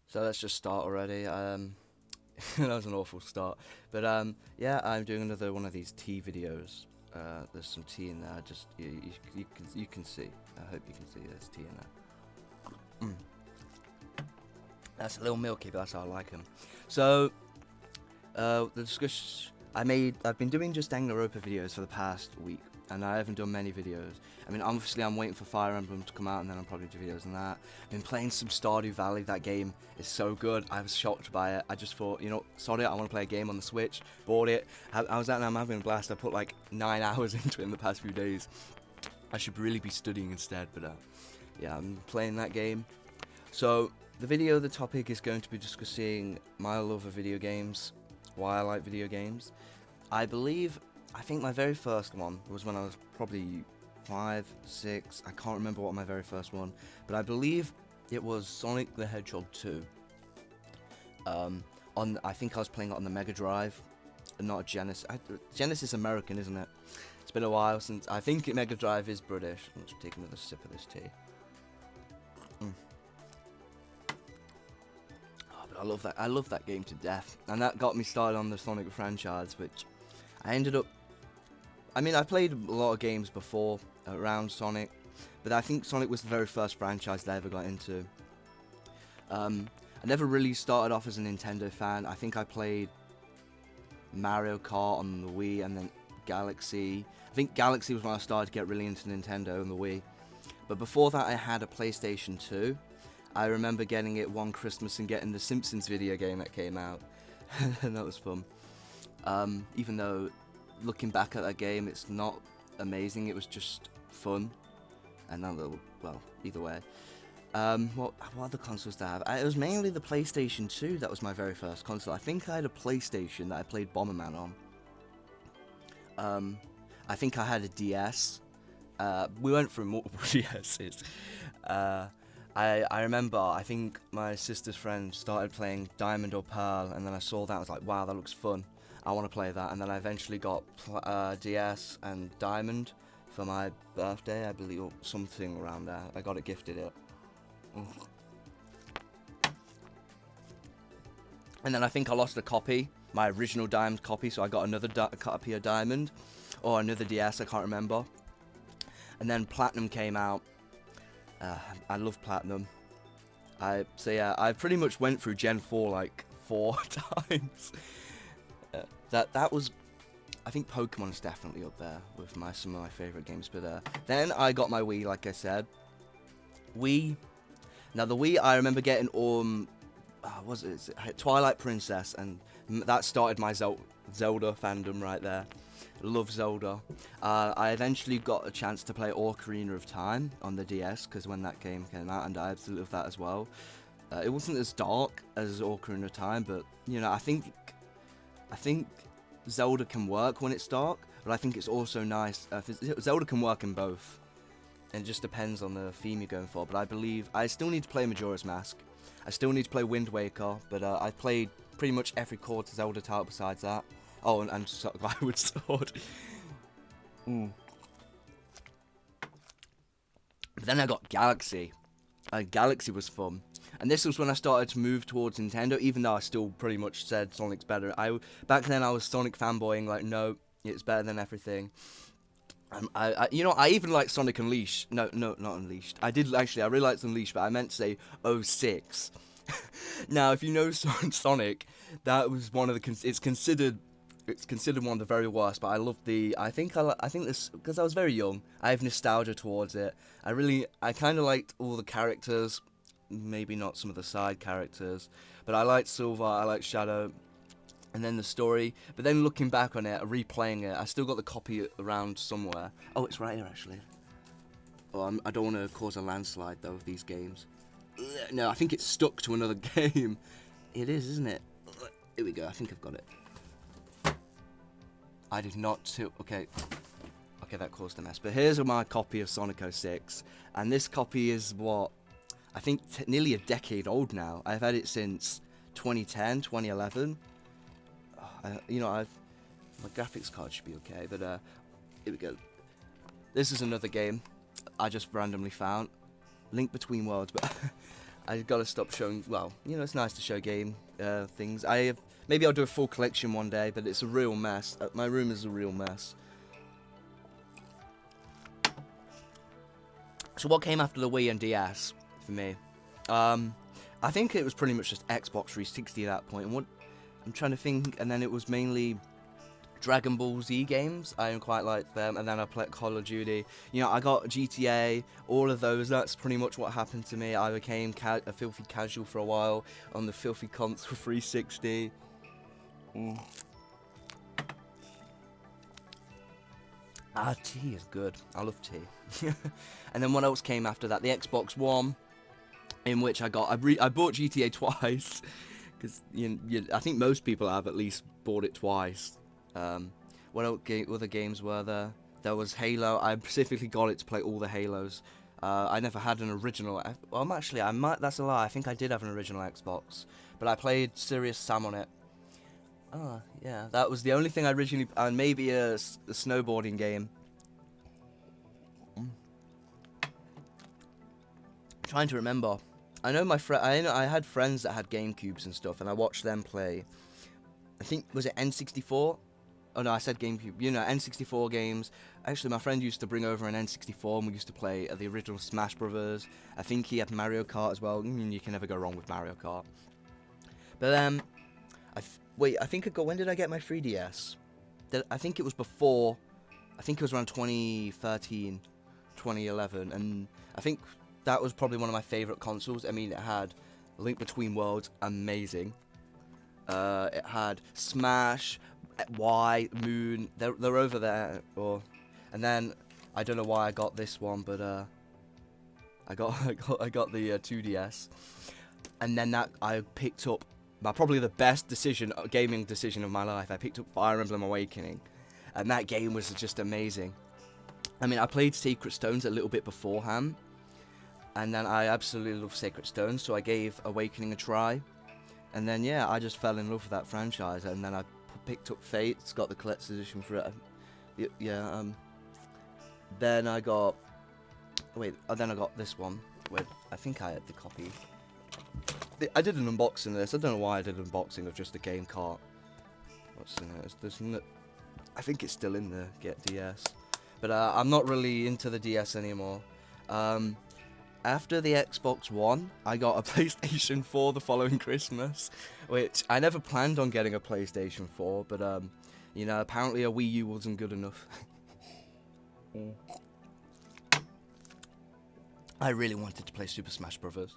So let's just start already. That was an awful start. But yeah, I'm doing another one of these tea videos. There's some tea in there. Just you can see. I hope you can see there's tea in there. That's a little milky, but that's how I like them. So the discussion I've been doing just Danganronpa videos for the past week, and I haven't done many videos. I mean, obviously I'm waiting for Fire Emblem to come out, and then I'll probably do videos on that. I've been playing some Stardew Valley. That game is so good. I was shocked by it. I just thought, you know, sod it, I want to play a game on the Switch. Bought it. I was out and I'm having a blast. I put like 9 hours into it in the past few days. I should really be studying instead, but yeah, I'm playing that game. So the topic is going to be discussing my love of video games, why I like video games. I think my very first one was when I was probably 5, 6. I can't remember what my very first one, but I believe it was Sonic the Hedgehog 2. I think I was playing it on the Mega Drive, and not a Genesis. Genesis American, isn't it? It's been a while since. I think Mega Drive is British. Let's take another sip of this tea. I love that. I love that game to death, and that got me started on the Sonic franchise, which I ended up. I mean, I played a lot of games before around Sonic, but I think Sonic was the very first franchise that I ever got into. I never really started off as a Nintendo fan. I think I played Mario Kart on the Wii, and then Galaxy. I think Galaxy was when I started to get really into Nintendo and the Wii. But before that, I had a PlayStation 2. I remember getting it one Christmas and getting the Simpsons video game that came out, and that was fun. Even though, looking back at that game, it's not amazing, it was just fun. And well, either way. What other consoles did I have? It was mainly the PlayStation 2 that was my very first console. I think I had a PlayStation that I played Bomberman on. I think I had a DS. We went through multiple DSs. I remember, I think my sister's friend started playing Diamond or Pearl, and then I saw that, I was like, wow, that looks fun. I want to play that, and then I eventually got DS and Diamond for my birthday, I believe, or something around there. I got it gifted it. And then I think I lost a copy, my original Diamond copy, so I got another copy of Diamond, or another DS, I can't remember. And then Platinum came out. I love Platinum. So yeah, I pretty much went through Gen 4 like 4 times. That was, I think Pokemon's definitely up there with some of my favourite games. But then I got my Wii, like I said. Now the Wii, I remember getting was it Twilight Princess, and that started my Zelda fandom right there. Love Zelda. I eventually got a chance to play Ocarina of Time on the DS, because when that game came out, and I absolutely love that as well. It wasn't as dark as Ocarina of Time, but you know, I think Zelda can work when it's dark, but I think it's also nice. Zelda can work in both, and it just depends on the theme you're going for. But I believe I still need to play Majora's Mask. I still need to play Wind Waker, but I've played pretty much every core to Zelda title besides that. Oh, and Skyward Sword. But then I got Galaxy. Galaxy was fun. And this was when I started to move towards Nintendo, even though I still pretty much said Sonic's better. Back then I was Sonic fanboying, like, no, it's better than everything. I even like Sonic Unleashed. No, not Unleashed. I really liked Unleashed, but I meant to say 06. Now, if you know Sonic, that was one of the, it's considered one of the very worst, but I love I think this, because I was very young, I have nostalgia towards it. I kind of liked all the characters, maybe not some of the side characters, but I liked Silver, I liked Shadow, and then the story. But then looking back on it, replaying it, I still got the copy around somewhere. Oh, it's right here actually. Oh, I don't want to cause a landslide though with these games. No, I think it's stuck to another game. It is, isn't it? Here we go, I think I've got it. I did not okay, that caused a mess. But here's my copy of Sonic 06, and this copy is what I think nearly a decade old now. I've had it since 2010, 2011. My graphics card should be okay, but here we go. This is another game I just randomly found, Link Between Worlds, but I gotta stop showing. Well, you know, it's nice to show game things. Maybe I'll do a full collection one day, but it's a real mess. My room is a real mess. So what came after the Wii and DS for me? I think it was pretty much just Xbox 360 at that point. And what I'm trying to think, and then it was mainly Dragon Ball Z games. I quite liked them, and then I played Call of Duty. You know, I got GTA, all of those. That's pretty much what happened to me. I became a filthy casual for a while on the filthy console 360. Tea is good. I love tea. And then what else came after that? The Xbox One, in which I bought GTA twice, because I think most people have at least bought it twice. What other games were there? There was Halo. I specifically got it to play all the Halos. I never had an original. Actually, I might. That's a lie. I think I did have an original Xbox, but I played Serious Sam on it. Oh, yeah, that was the only thing I originally, and maybe a snowboarding game. Trying to remember. I know I had friends that had GameCubes and stuff, and I watched them play. I think, was it N64? Oh no, I said GameCube. You know, N64 games. Actually, my friend used to bring over an N64, and we used to play the original Smash Brothers. I think he had Mario Kart as well. You can never go wrong with Mario Kart. But I think when did I get my 3DS? I think it was before. I think it was around 2013, 2011, and I think that was probably one of my favorite consoles. I mean, it had Link Between Worlds, amazing. It had Smash, Y, Moon. They're over there. And then I don't know why I got this one, but I got the 2DS, and then I picked up. Probably the best gaming decision of my life. I picked up Fire Emblem Awakening, and that game was just amazing. I mean, I played Sacred Stones a little bit beforehand, and then I absolutely love Sacred Stones, so I gave Awakening a try, and then yeah, I just fell in love with that franchise, and then I picked up Fate. It's got the collector's edition for it. Then I got this one. Wait, I think I had the copy. I did an unboxing of this. I don't know why I did an unboxing of just the game cart. What's in it? I think it's still in the DS. But I'm not really into the DS anymore. After the Xbox One, I got a PlayStation 4 the following Christmas, which I never planned on getting a PlayStation 4, but apparently a Wii U wasn't good enough. I really wanted to play Super Smash Brothers.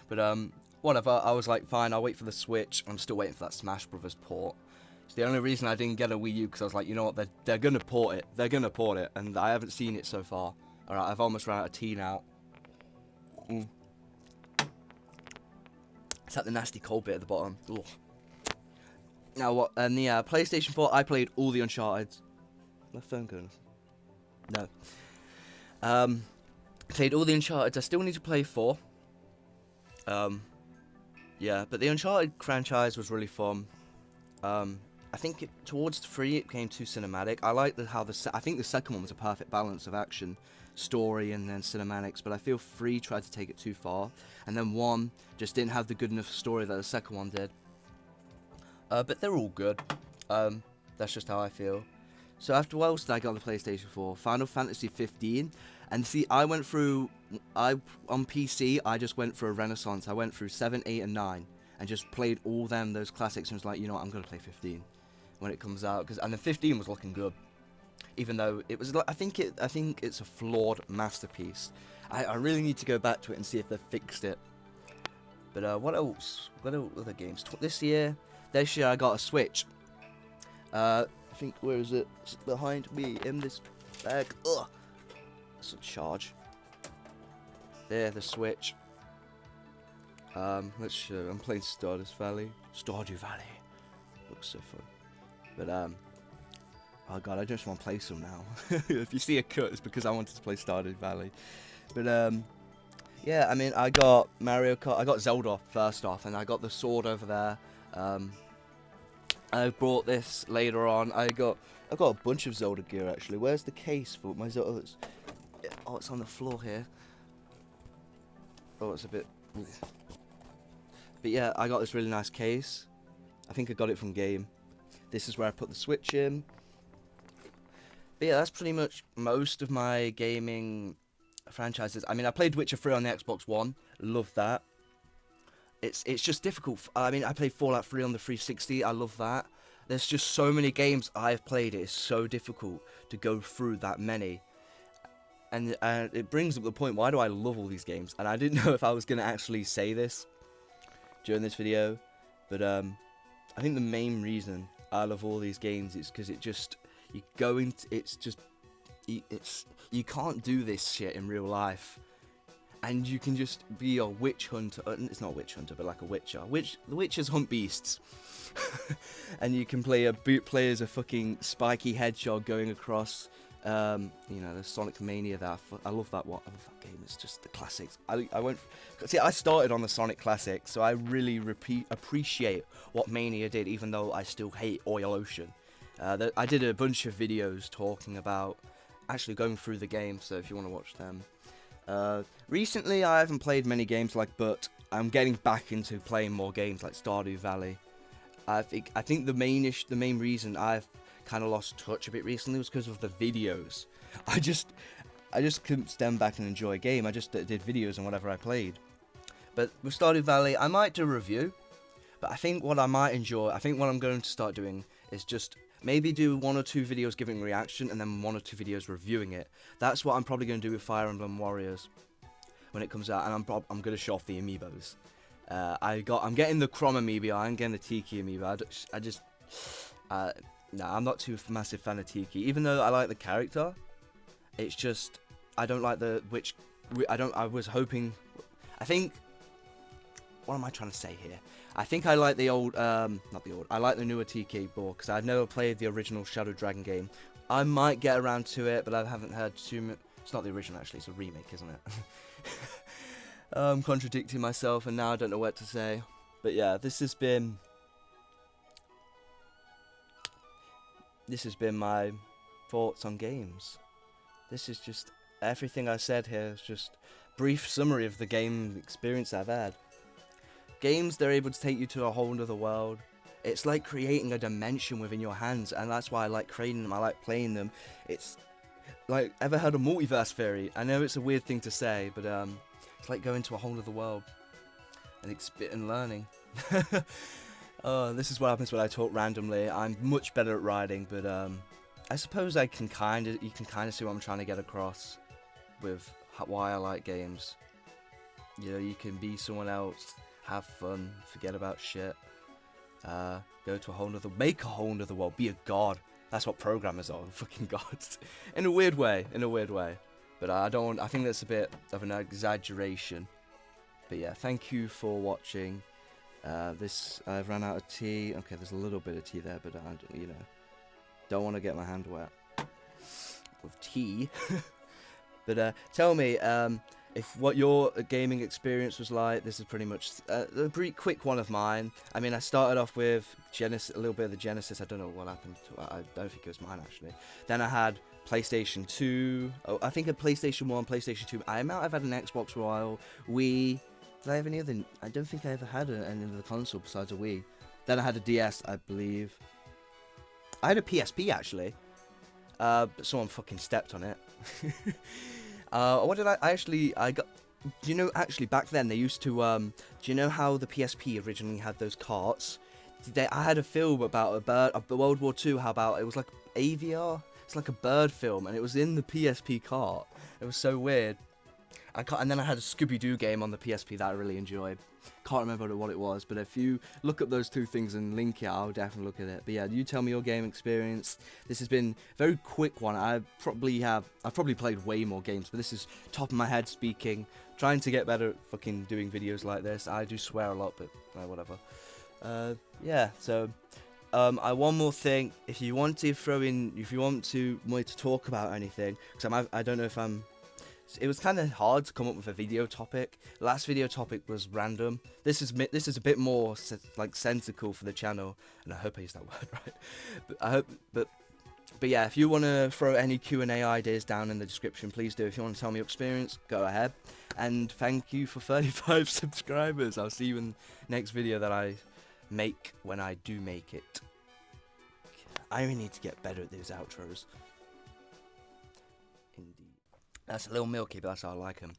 But whatever, I was like, fine, I'll wait for the Switch. I'm still waiting for that Smash Brothers port. It's the only reason I didn't get a Wii U, because I was like, you know what, they're going to port it. They're going to port it, and I haven't seen it so far. Alright, I've almost run out of tea now. It's like the nasty cold bit at the bottom. Ugh. Now what, and the PlayStation 4, I played all the Uncharted. My phone going? No. Played all the Uncharted. I still need to play 4. Yeah, but the Uncharted franchise was really fun. I think towards 3 it became too cinematic. I like I think the second one was a perfect balance of action, story, and then cinematics, but I feel 3 tried to take it too far, and then 1 just didn't have the good enough story that the second one did. But they're all good. That's just how I feel. So after what else did I get on the PlayStation 4? Final Fantasy 15. And see, on PC, I just went for a renaissance. I went through 7, 8, and 9, and just played all those classics, and was like, you know what, I'm going to play 15 when it comes out. And then 15 was looking good, even though it was, I think it's a flawed masterpiece. I really need to go back to it and see if they've fixed it. But what else? What other games? This year I got a Switch. I think, where is it? It's behind me in this bag. Ugh. That's a charge. There, the Switch. Let's show. I'm playing Stardew Valley. Looks so fun. But oh god, I just want to play some now. If you see a cut, it's because I wanted to play Stardew Valley. But yeah, I mean, I got Mario Kart. I got Zelda first off, and I got the sword over there. I bought this later on. I got a bunch of Zelda gear actually. Where's the case for my Zelda? Oh, it's on the floor here. Oh, it's a bit But yeah, I got this really nice case. I think I got it from Game. This is where I put the Switch in. But yeah, that's pretty much most of my gaming franchises. I mean, I played Witcher 3 on the Xbox One. Love that. It's just difficult. I mean, I played Fallout 3 on the 360. I love that. There's just so many games I've played. It's so difficult to go through that many. And it brings up the point, why do I love all these games? And I didn't know if I was going to actually say this during this video. But I think the main reason I love all these games is because it just... You go into... It's just... You can't do this shit in real life. And you can just be a witch hunter. It's not a witch hunter, but like a witcher. The witchers hunt beasts. And you can play as a fucking spiky hedgehog going across, the Sonic Mania. I love that one. I love that game. It's just the classics. I started on the Sonic classics, so I really appreciate what Mania did, even though I still hate Oil Ocean. I did a bunch of videos talking about actually going through the game, so if you want to watch them. Recently I haven't played many games but I'm getting back into playing more games like Stardew Valley. I think the main reason I've kind of lost touch a bit recently was because of the videos. I just couldn't stand back and enjoy a game. I just did videos on whatever I played. But with Stardew Valley, I might do a review. But I think what I'm going to start doing is just maybe do 1 or 2 videos giving reaction and then 1 or 2 videos reviewing it. That's what I'm probably going to do with Fire Emblem Warriors when it comes out, and I'm going to show off the amiibos. I'm getting the Chrom amiibo. I'm getting the Tiki amiibo. I'm not too massive fan of Tiki, even though I like the character. It's just I don't like what am I trying to say here? I think I like the old, I like the newer Tiki more, because I've never played the original Shadow Dragon game. I might get around to it, but I haven't heard too much. It's not the original, actually, it's a remake, isn't it? I'm contradicting myself, and now I don't know what to say. But yeah, this has been my thoughts on games. This is just, everything I said here is just brief summary of the game experience I've had. Games, they're able to take you to a whole other world. It's like creating a dimension within your hands, and that's why I like creating them. I like playing them. It's like, ever heard of multiverse theory? I know it's a weird thing to say, but it's like going to a whole other world and learning. This is what happens when I talk randomly. I'm much better at writing, but I suppose you can kind of see what I'm trying to get across with why I like games. You know, you can be someone else. Have fun, forget about shit, go to make a whole nother world, be a god. That's what programmers are, fucking gods. in a weird way. But I think that's a bit of an exaggeration. But yeah, thank you for watching. I've run out of tea. Okay, there's a little bit of tea there, but I don't want to get my hand wet with tea. But tell me, what your gaming experience was like. This is pretty much a pretty quick one of mine. I mean, I started off with a little bit of the Genesis. I don't know what happened to I don't think it was mine, actually. Then I had PlayStation 2. Oh, I think a PlayStation 1, PlayStation 2. I might have had an Xbox for a while. Wii. Did I have any other? I don't think I ever had any other console besides a Wii. Then I had a DS, I believe. I had a PSP, actually. But someone fucking stepped on it. What did I got, do you know, actually, back then, they used to, do you know how the PSP originally had those carts? I had a film about a bird, World War II, how about, it was like AVR? It's like a bird film, and it was in the PSP cart. It was so weird. And then I had a Scooby-Doo game on the PSP that I really enjoyed. Can't remember what it was, but if you look up those 2 things and link it, I'll definitely look at it. But yeah, you tell me your game experience. This has been a very quick one. I've probably played way more games, but this is top of my head speaking. Trying to get better at fucking doing videos like this. I do swear a lot, but whatever. Yeah, so one more thing. If you want to me to talk about anything, because I don't know if it was kind of hard to come up with a video topic. The last video topic was random. This is a bit more like sensical for the channel, and I hope I used that word right. But yeah, if you want to throw any Q&A ideas down in the description, please do. If you want to tell me your experience, go ahead. And thank you for 35 subscribers. I'll see you in the next video that I make when I do make it. I really need to get better at those outros. Indeed. That's a little Milky, but that's how I like him.